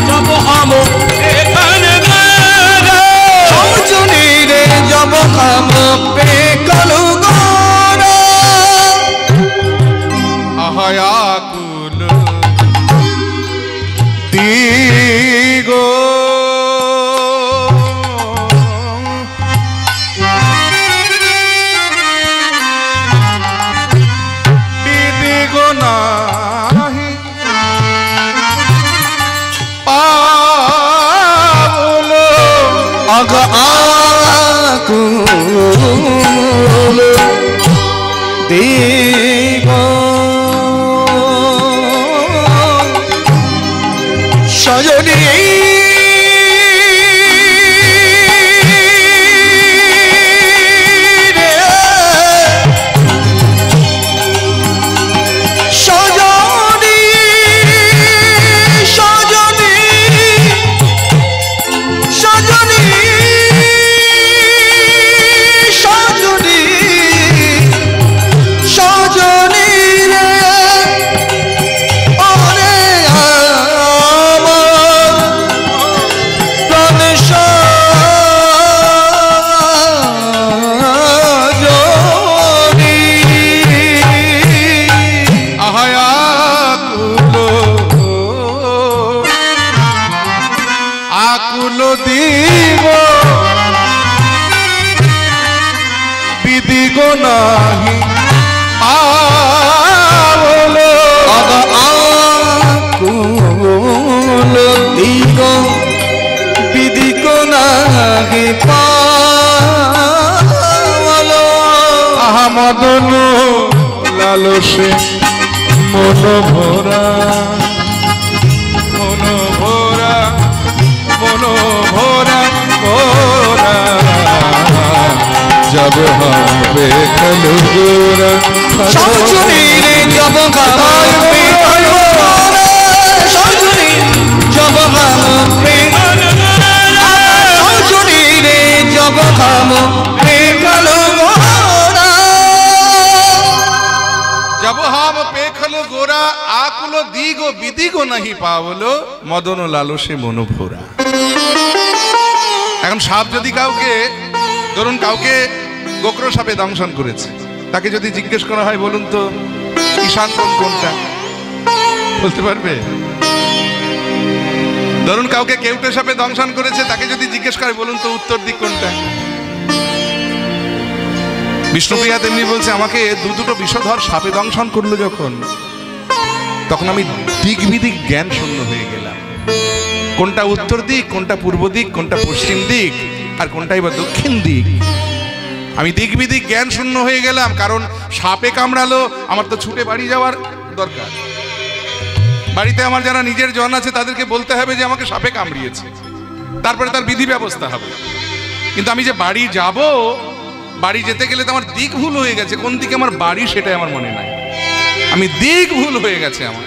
जब हम पेखलु गोरा, संजोनी रे, जब हम पेखलु गोरा, आयाकुल दिगो दिगो ना আগা আকুল দিগ সজনী মদন লালসে মন ভরা মন ভরা মন ভরা ভরা जब হবে কালো গোরা সজনী রে জব হবে কালো গোরা সজনী জব হবে সজনী রে জব হবে কালো গোরা जब हम पेखल गोरा आकुल दीगो विदिगो नहीं पावलो मदन लालসে মন ভরা। এখন সাপ যদি কাউকে ধরুন কাউকে গোকর সাপে দংশন করেছে, তাকে যদি জিজ্ঞেস করা হয় বলুন তো ঈশান কোণ কোনটা, বলতে পারবে? ধরুন কাউকে কেউটে সাপে দংশন করেছে, তাকে যদি জিজ্ঞেস করে বলুন তো উত্তর দিক কোনটা। বিষ্ণুপ্রিয়া তেমনি বলছে আমাকে দুটো বিষধর সাপে দংশন করলো যখন, তখন আমি দিক বিদিক জ্ঞান শূন্য হয়ে গেলাম। কোনটা উত্তর দিক, কোনটা পূর্ব দিক, কোনটা পশ্চিম দিক, আর কোনটাই বা দক্ষিণ দিক, আমি দিক বিদিক জ্ঞান শূন্য হয়ে গেলাম। কারণ সাপে কামড়ালো, আমার তো ছুটে বাড়ি যাওয়ার দরকার। বাড়িতে আমার যারা নিজের জন আছে তাদেরকে বলতে হবে যে আমাকে সাপে কামড়িয়েছে, তারপরে তার বিধি ব্যবস্থা হবে। কিন্তু আমি যে বাড়ি যাব, বাড়ি যেতে গেলে তো আমার দিক ভুল হয়ে গেছে, কোন দিকে আমার বাড়ি সেটাই আমার মনে নাই, আমি দিক ভুল হয়ে গেছে আমার।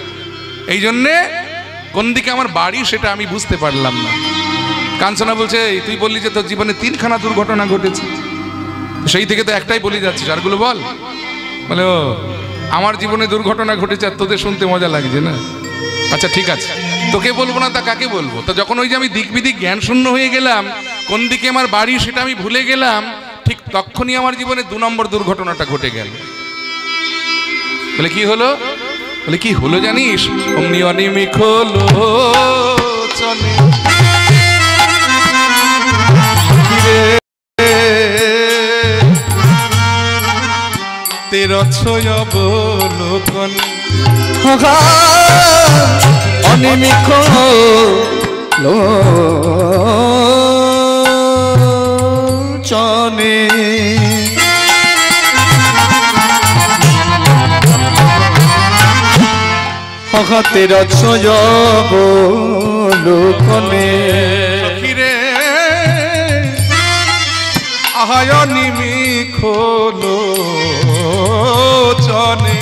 এই জন্যে কোন দিকে আমার বাড়ি সেটা আমি বুঝতে পারলাম না। কাঞ্চনা বলছে তুই বললি যে তোর জীবনে 3খানা দুর্ঘটনা ঘটেছে, সেই থেকে তো একটাই বলি যাচ্ছিস, আরগুলো বল। বলে ও আমার জীবনে দুর্ঘটনা ঘটেছে আর তোদের শুনতে মজা লাগছে না? আচ্ছা ঠিক আছে, তোকে বলবো না তা কাকে বলবো? তো যখন ওই যে আমি দিক বিদিক জ্ঞান শূন্য হয়ে গেলাম, কোন দিকে আমার বাড়ি সেটা আমি ভুলে গেলাম, ঠিক তখনই আমার জীবনে 2 নম্বর দুর্ঘটনাটা ঘটে গেল। বলে কি হলো? বলে কি হলো জানিস? অমনি অনিমিক হলো চলে অবলোকন অনিমিক লোচনে হঠাতের অবলোকনে সখিরে আহায় অনিমিক লোচনে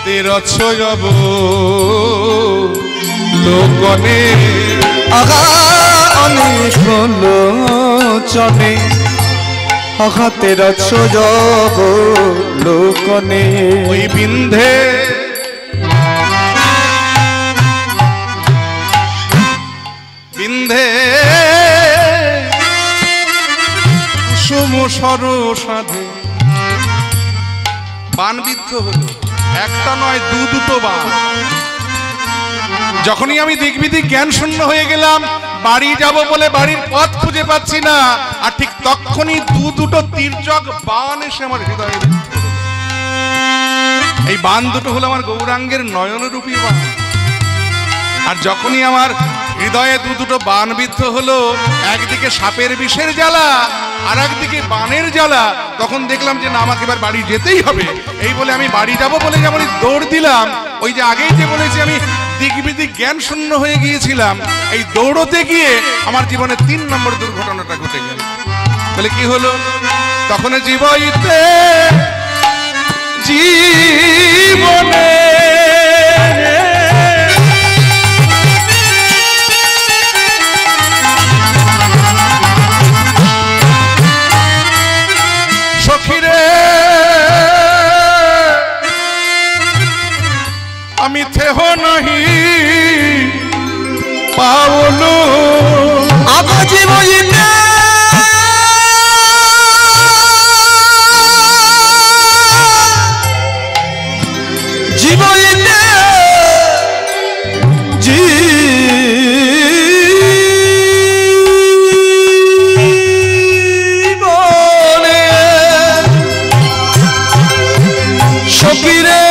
তেরছয়ব লোকনে আগা অনিক লোচনে হঠাতের অবলোকনে লোকনে ওই বিন্ধে বিন্ধে কুসুম সরসাধে বানবিদ্ধ হলো, একটা নয় দুটো বান। যখনই আমি দিকবিদিক জ্ঞান শূন্য হয়ে গেলাম, বাড়ি যাব বলে বাড়ির পথ খুঁজে পাচ্ছি না, আর ঠিক তখনই দুটো তীর্যক বান এসে আমার হৃদয়ে। এই বান দুটো হলো আমার গৌরাঙ্গের নয়নরূপী বান। আর যখনই আমার হৃদয়ে দুটো বান বিদ্ধ হলো, একদিকে সাপের বিষের জ্বালা আর একদিকে বানের জ্বালা, তখন দেখলাম যে না, আমাকে এবার বাড়ি যেতেই হবে। এই বলে আমি বাড়ি যাব বলে যেমন দৌড় দিলাম, ওই যে আগেই যে বলেছি আমি দিকবিদিক জ্ঞান শূন্য হয়ে গিয়েছিলাম, এই দৌড়তে গিয়ে আমার জীবনে 3 নম্বর দুর্ঘটনাটা ঘটে গেল। বলে কি হলো? তখন জীবইতে জীবনে সখিরে আমি থেহ নাহি পাওলো আগো জীবইতে জীবইতে জীবনে সখিরে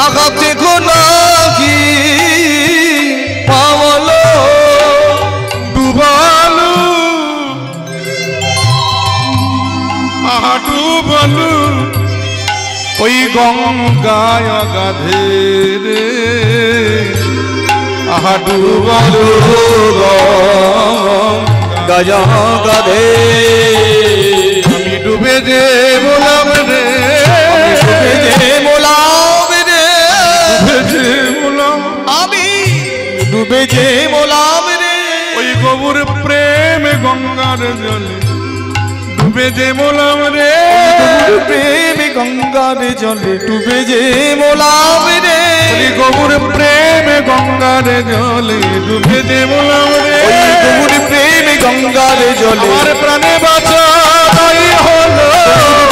আঘাতে নাকি পাওয়ালো ডুবালু আহা ডুবালু ওই গঙ্গায় গাধে রে, আহা ডুবালু গজা গাধে আমি ডুবে যে বললাম রে, ডুবে যে মোলাম রে, ডুবে যে বললাম আমি ডুবে যে মোলাম রে, ওই গবুর প্রেম গঙ্গার জলে ডুবে যে মোলাম রে, প্রেম গঙ্গার জলে ডুবে যে মোলাম রে, ওই গবুর প্রেম গঙ্গার জলে ডুবে যে মোলাম রে, গৌর প্রেম গঙ্গার জলে আমার প্রাণে বাঁচাই হলো,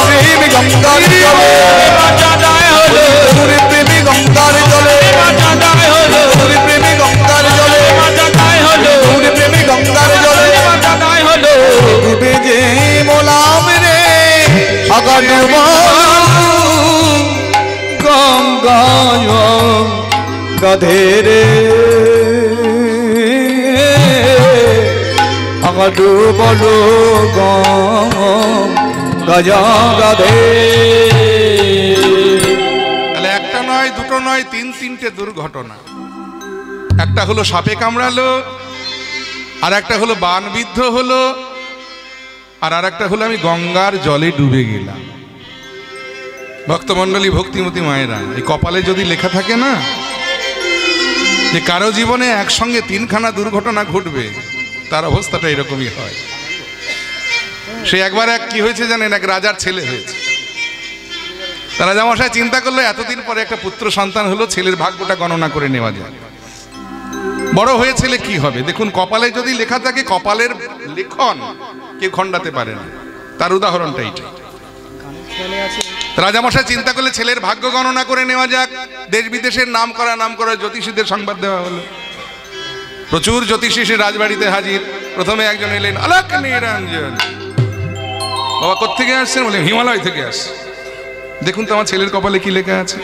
প্রেম গঙ্গার জলে বাঁচাদায় হলো, গৌর প্রেম গঙ্গার জলে বাঁচাদায় হলো, গৌর প্রেম গঙ্গার জলে বাঁচাদায় হলো, গৌর প্রেম গঙ্গার জলে বাঁচাদায় হলো, ডুবে যে মোলাম রে আগা ডুবালু গঙ্গায় গাধে রে, আগা ডুবালু গজা গাধে। তাহলে একটা নয়, দুটো নয়, 3-3টে দুর্ঘটনা। একটা হলো সাপে কামড়ালো, আর একটা হলো বানবিদ্ধ হলো, আর একটা হলো আমি গঙ্গার জলে ডুবে গেলাম। ভক্তমণ্ডলী, ভক্তিমতী মায়েরা, এই কপালে যদি লেখা থাকে না যে কারো জীবনে একসঙ্গে 3খানা দুর্ঘটনা ঘটবে, তার অবস্থাটা এরকমই হয়। সে একবার কি হয়েছে জানেন, এক রাজার ছেলে হয়েছে। তারা রাজামশাই চিন্তা করলো এতদিন পরে একটা পুত্র সন্তান হলো, ছেলের ভাগ্যটা গণনা করে নেওয়া যায়। বড় হয়ে ছেলে কি হবে? দেখুন, কপালে যদি লেখা থাকে, কপালের লেখন কেউ খণ্ডাতে পারে না। তার উদাহরণটা এইটা। রাজামশাই চিন্তা করলে ছেলের ভাগ্য গণনা করে নেওয়া যাক। দেশ বিদেশের নাম করা জ্যোতিষীদের সংবাদ দেওয়া হলো। প্রচুর জ্যোতিষী সে রাজবাড়িতে হাজির। প্রথমে একজন এলেন, আলোক নিরঞ্জন। বাবা কোত্থেকে আসছেন? বলে হিমালয় থেকে আসছে। দেখুন তো আমার ছেলের কপালে কি লেখা আছে।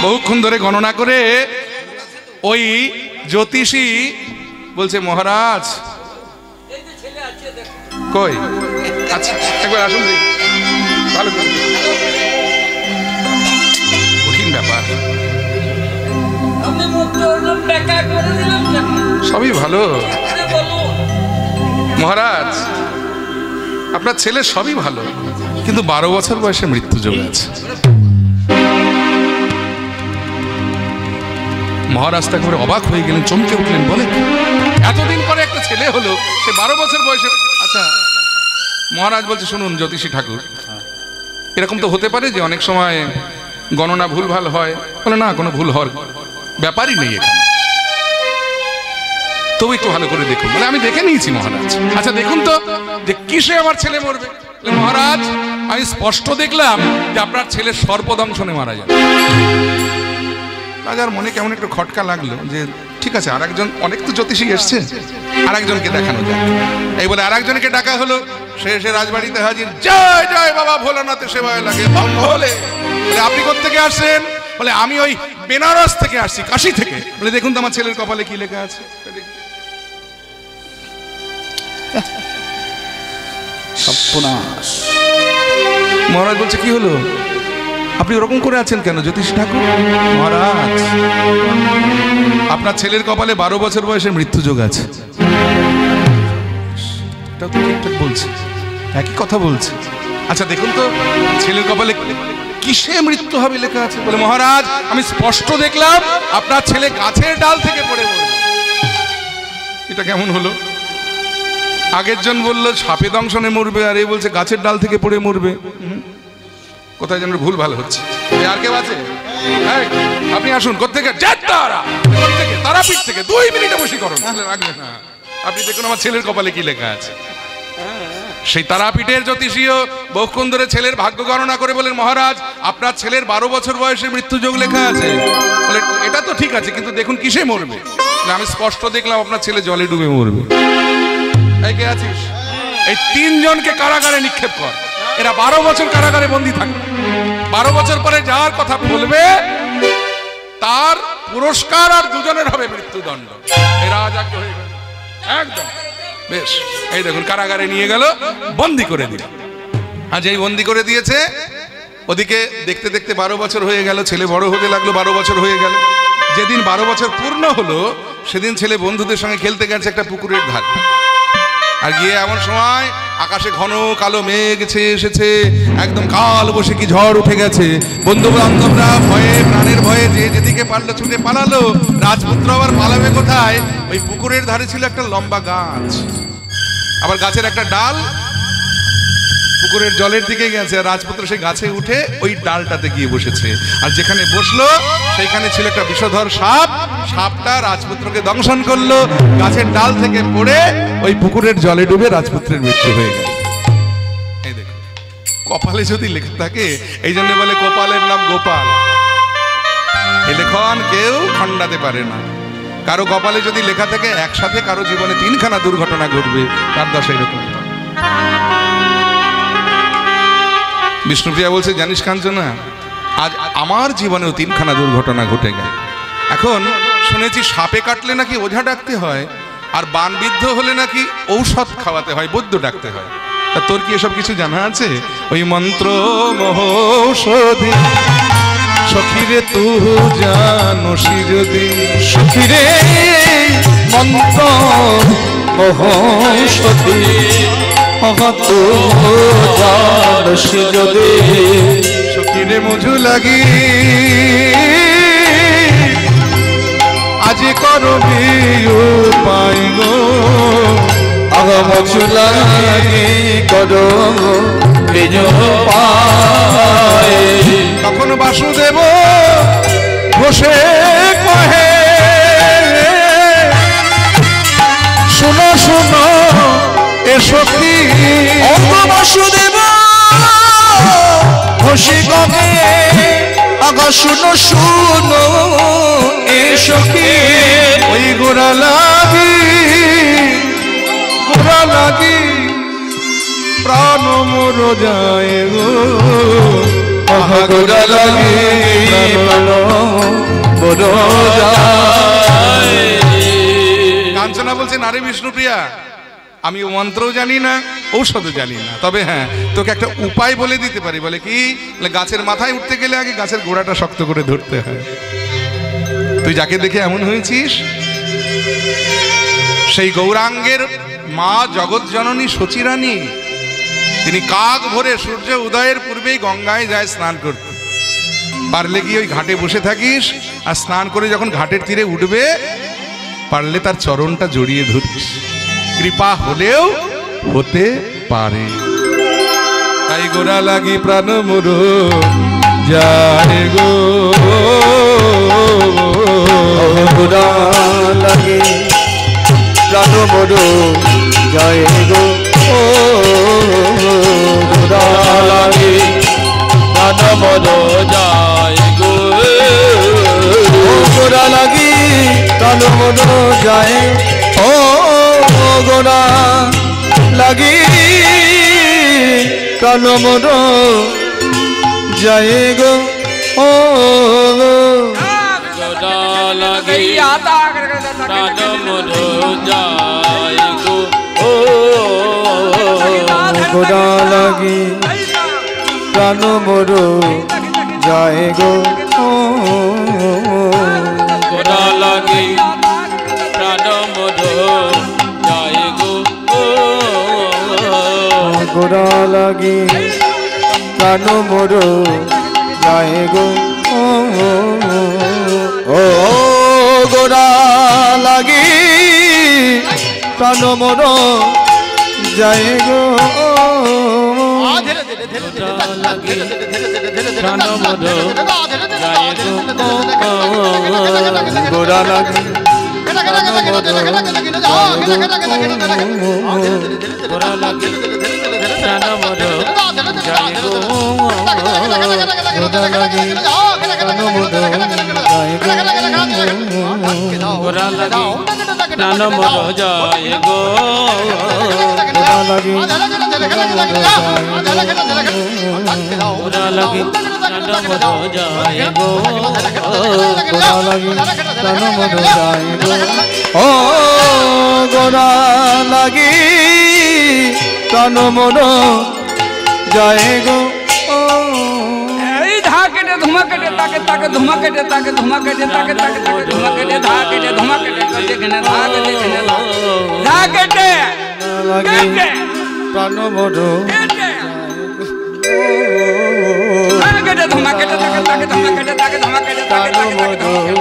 বহুক্ষণ ধরে গণনা করে ওই জ্যোতিষী বলছে, মহারাজ কই? আচ্ছা একবার আসুন, ভালো কঠিন ব্যাপার। সবই ভালো মহারাজ, আপনার ছেলে সবই ভালো, কিন্তু 12 বছর বয়সে মৃত্যু যোগ আছে। মহারাজ তা করে অবাক হয়ে গেলেন, চমকে উঠলেন, বলে এতদিন পরে একটা ছেলে হলো, সে 12 বছর বয়সে। আচ্ছা, মহারাজ বলছে, শুনুন জ্যোতিষী ঠাকুর, এরকম তো হতে পারে যে অনেক সময় গণনা ভুলভাল হয়। বলে না, কোনো ভুল হওয়ার ব্যাপারই নেই এখানে, তবু একটু ভালো করে দেখুন। বলে আমি দেখে নিয়েছি মহারাজ। আচ্ছা দেখুন তো যে কিসে আমার ছেলে মরবে। মহারাজ আমি স্পষ্ট দেখলাম যে আপনার ছেলে সর্পদংশনে মারা যাবে। রাজার মনে কেমন একটু খটকা লাগলো যে ঠিক আছে, আরেকজন, অনেক তো জ্যোতিষী এসছে, আরেকজনকে দেখানো যায়। এই বলে আরেকজনকে ডাকা হলো। সে এসে রাজবাড়িতে হাজির, জয় জয় বাবা ভোলানাথের সেবায় লাগে। বলে আপনি কোত্থেকে আসছেন? বলে আমি ওই বেনারস থেকে আসছি, কাশী থেকে। বলে দেখুন তো আমার ছেলের কপালে কি লেখা আছে। সর্বনাশ। মহারাজ বলছে কি হলো, আপনি ওরকম করে আছেন কেন জ্যোতিষ ঠাকুর? মহারাজ, আপনার ছেলের কপালে 12 বছর বয়সে মৃত্যুযোগ আছে। এটাও তো ঠিকঠাক বলছে, একই কথা বলছে। আচ্ছা দেখুন তো ছেলের কপালে কিসে মৃত্যু হবে লেখা আছে? বলে মহারাজ আমি স্পষ্ট দেখলাম আপনার ছেলে গাছের ডাল থেকে পড়ে মরবে। এটা কেমন হলো? আগের জন বলল সাপে দংশনে মরবে, আর এই বলছে গাছের ডাল থেকে পড়ে মরবে। কোথায় যেন ভুল ভালো হচ্ছে। আর কেউ আছে? আপনি আসুন। কোত্থেকে? তারাপীঠ থেকে। 2 মিনিটে বশীকরণ রাখবেন না। আপনি দেখুন আমার ছেলের কপালে কি লেখা আছে। সেই তারাপীঠের জ্যোতিষীয় বহুক্ষণ ধরে ছেলের ভাগ্য গণনা করে বলেন মহারাজ আপনার ছেলের 12 বছর বয়সে মৃত্যুযোগ লেখা আছে। বলে এটা তো ঠিক আছে, কিন্তু দেখুন কিসে মরবে? আমি স্পষ্ট দেখলাম আপনার ছেলে জলে ডুবে মরবে। এই কে আছিস? এই 3 জনকে কারাগারে নিক্ষেপ কর। এরা 12 বছর কারাগারে বন্দী থাকবে। 12 বছর পরে যার কথা বলবে তার পুরস্কার আর 2 জনের হবে মৃত্যুদণ্ড। এরা আজাগ্য হয়ে গেল একদম। বেশ, এই দেখুন কারাগারে নিয়ে গেল, বন্দী করে দিল। আজ এই বন্দী করে দিয়েছে। ওদিকে দেখতে দেখতে 12 বছর হয়ে গেল, ছেলে বড় হতে লাগলো। 12 বছর হয়ে গেল। যেদিন 12 বছর পূর্ণ হলো সেদিন ছেলে বন্ধুদের সঙ্গে খেলতে গেছে একটা পুকুরের ধারে। আর গিয়ে এমন সময় আকাশে ঘন কালো মেঘ এসেছে, একদম কাল বসে কি ঝড় উঠে গেছে। বন্ধু বান্ধবরা ভয়ে, প্রাণের ভয়ে যে যেদিকে পারলো ছুটে পালালো। রাজপুত্র আবার পালাবে কোথায়? ওই পুকুরের ধারে ছিল একটা লম্বা গাছ, আবার গাছের একটা ডাল পুকুরের জলের দিকে গেছে। আর রাজপুত্র সেই গাছে উঠে ওই ডালটাতে গিয়ে বসেছে। আর যেখানে বসলো সেইখানে ছিল একটা বিষধর সাপ। সাপটা রাজপুত্রকে দংশন করলো। গাছের ডাল থেকে পড়ে ওই পুকুরের জলে ডুবে রাজপুত্রের মৃত্যু হয়ে গেল। এই দেখো কপালে যদি লেখা থাকে, এই জন্য বলে কপালের নাম গোপাল। এই লেখন কেউ খণ্ডাতে পারে না। কারো কপালে যদি লেখা থাকে একসাথে কারো জীবনে 3খানা দুর্ঘটনা ঘটবে, তার দশা এরকম। বিষ্ণুপ্রিয়া বলছে জানিস কাঞ্চনা, আজ আমার জীবনেও 3খানা দুর্ঘটনা ঘটে গেল। এখন শুনেছি সাপে কাটলে নাকি ওঝা ডাকতে হয়, আর বানবিদ্ধ হলে নাকি ঔষধ খাওয়াতে হয়, বৈদ্য ডাকতে হয়। তা তোর কি এসব কিছু জানা আছে? ওই মন্ত্র মহৌষধি সখীরে তু জানসি যদি। সখীরে মন্ত্র মহৌষধি যদি। সখীরে মজু লাগি আজি করবি উপায় গো। মজু লাগি করো নিজ পায়। তখন বাসুদেব বসে কহে শোনো শোনো এসো কি। অঙ্গ বাসুদেব খুশি কবে আগা শুনো শুনো এসো কি। ওই গোড়া লাগি প্রাণ মোর যায় গো। গোড়া লাগি প্রাণ মোর যায়। কাঞ্চনা বলছে নারী বিষ্ণুপ্রিয়া, আমি মন্ত্রও জানি না, ঔষধও জানি না, তবে হ্যাঁ তোকে একটা উপায় বলে দিতে পারি। বলে কি? গাছের মাথায় উঠতে গেলে আগে গাছের গোড়াটা শক্ত করে ধরতে হয়। তুই যাকে দেখে এমন হয়েছিস সেই গৌরাঙ্গের মা জগৎ জননী শচীরানী। তিনি কাক ভরে সূর্য উদয়ের পূর্বেই গঙ্গায় যায় স্নান করতে। পারলে কি ওই ঘাটে বসে থাকিস, আর স্নান করে যখন ঘাটের তীরে উঠবে পারলে তার চরণটা জড়িয়ে ধরিস। কৃপা হলেও হতে পারে। তাই গোড়া লাগি প্রাণ মোর যায় গো। গোড়া লাগি প্রাণ মোর যায় গো। গোড়া লাগি প্রাণ মোর যায় গো। গোড়া লাগি প্রাণ মোর যায়। ও গোড়া লাগি প্রাণ মোর যায় গো ও গোড়া লাগি প্রাণ মোর যায় গো ও গোড়া লাগি প্রাণ মোর যায় গো গোড়া লাগি প্রাণ মোর যায় গো গোড়া লাগি প্রাণ মোর যায় গো ও গোড়া লাগি প্রাণ মোর যায় গো লাগি প্রাণ মোর যায় গো গোড়া লাগি গোড়া লাগি প্রাণ মোর যায় গো গোড়া লাগি প্রাণ মোর যায় গো গোড়া লাগি প্রাণ মোর যায় গো গোড়া লাগি গোড়া লাগি প্রাণ মোর যায় গো গোড়া লাগি প্রাণ মোর যায় গো ও গোড়া লাগি প্রাণ মোর যায় গো এই ধাকেটে ধুমাকেটে তাকে তাকে ধুমাকেটে তাকে ধুমাকেটে তাকে তাকে তাকে ধুমাকেটে ধাকেটে ধুমাকেটে দেখনে ধাকে দেখনে ধাকেটে লাগি প্রাণ মোর ধাকেটে ধুমাকেটে তাকে তাকে ধুমাকেটে তাকে ধুমাকেটে তাকে প্রাণ মোর তাকে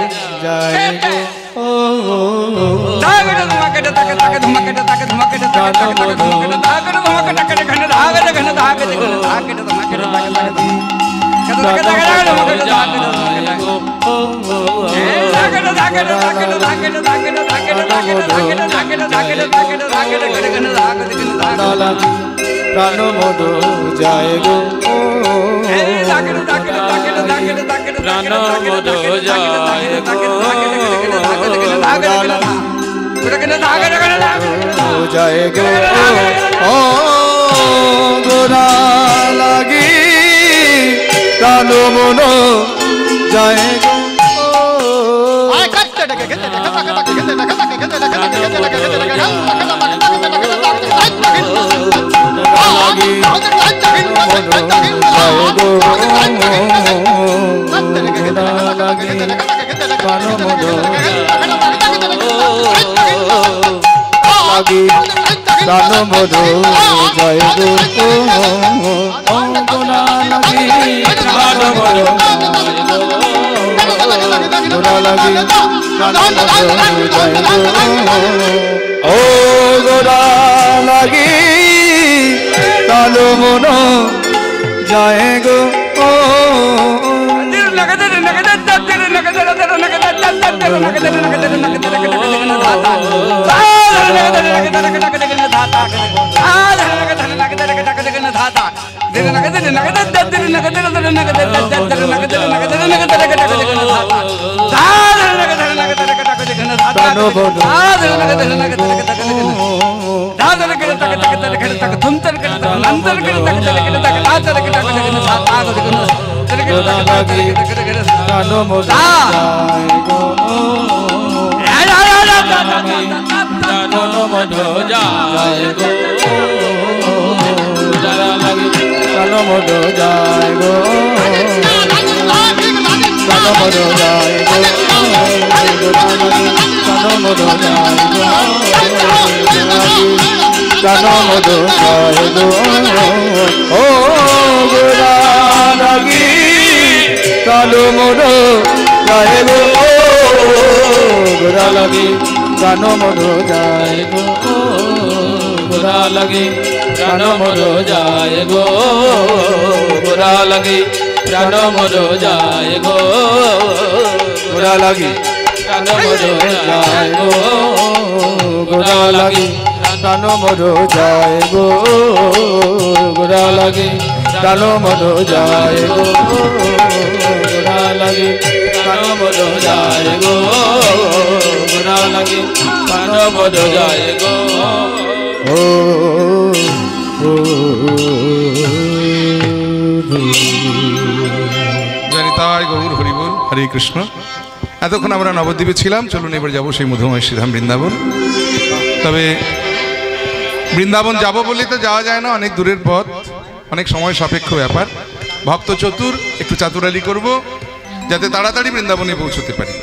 যায় গো ধাকেটে ধুমাকেটে তাকে তাকে ধুমাকেটে তাকে ধুমাকেটে তাকে তাকে ধুমাকেটে ধাকেটে ধুমাকেটে তাকে দেখনে ধাকে দেখনে ধাকে দেখনে ধাকেটে ধুমাকেটে তাকে তাকে প্রাণ মোর যায় গো প্রাণ মোর যায় যায় গো ও গোড়া লাগি প্রাণ মোর যায় গো লাগি প্রাণ মোর লাগি প্রাণ মোর যায় গো গোড়া লাগি প্রাণ মোর গোড়া লাগি প্রাণ মোর যায় গো ও গোড়া লাগি প্রাণ মোর যায় গো প্রাণ মোর যায় গো প্রাণ মোর যায় গো গোড়া লাগি প্রাণ মোর যায় গো প্রাণ মোর যায় গো প্রাণ মোর যায় গো প্রাণ মোর যায় গো ও গোড়া লাগি প্রাণ মোর যায় গো গোড়া লাগি প্রাণ মোর যায় গো গোড়া লাগি প্রাণ মোর যায় গো গোড়া লাগি প্রাণ মোর যায় গো গোড়া লাগি প্রাণ মোর যায় গো গোড়া লাগি প্রাণ মোর যায় গো গোড়া লাগি প্রাণ মোর যায় গো গোড়া লাগি প্রাণ মোর যায় গো গোড়া লাগি প্রাণ মোর যায় গো ও হরে কৃষ্ণ। এতক্ষণ আমরা নবদ্বীপে ছিলাম, চলুন এবার যাবো সেই মধুময় শ্রীধাম বৃন্দাবন। তবে বৃন্দাবন যাব বলেই তো যাওয়া যায় না, অনেক দূরের পথ, অনেক সময় সাপেক্ষ ব্যাপার। ভক্ত চতুর, একটু চাতুরালি করব যাতে তাড়াতাড়ি বৃন্দাবনে পৌঁছতে পারি।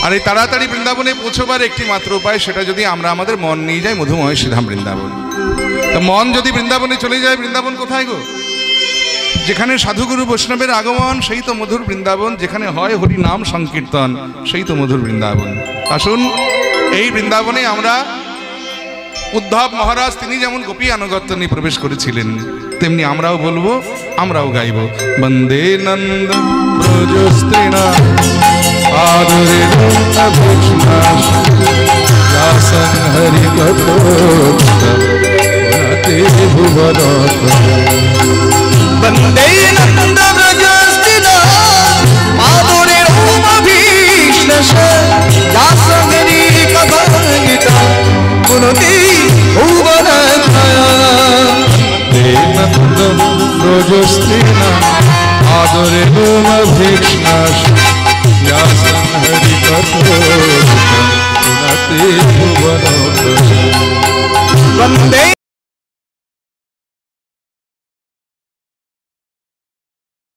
আর এই তাড়াতাড়ি বৃন্দাবনে পৌঁছবার একটি মাত্র উপায়, সেটা যদি আমরা আমাদের মন নিয়ে যাই মধুময় শ্রীধাম বৃন্দাবন। তো মন যদি বৃন্দাবনে চলে যায়, বৃন্দাবন কোথায় গো? যেখানে সাধুগুরু বৈষ্ণবের আগমন সেই তো মধুর বৃন্দাবন, যেখানে হয় হরি নাম সংকীর্তন সেই তো মধুর বৃন্দাবন। আসুন এই বৃন্দাবনে আমরা, উদ্ধব মহারাজ তিনি যেমন গোপী আনুগত্য নিয়ে প্রবেশ করেছিলেন, তেমনি আমরাও বলবো, আমরাও গাইব। বন্দে নন্দ ব্রজস্ত্রীণা আদরে দাসন হরি কথোতে ভুবন বন্দে নন্দ ব্রজস্তিনা মাধুরী রূপভীষ্ণশ দাসগরি কবঙ্গিতা পুনতি ভুবনত্রয়া। নন্দ ব্রজস্ত্রীণা আদরে ভীক্ষ্ণাস হরি কথোতে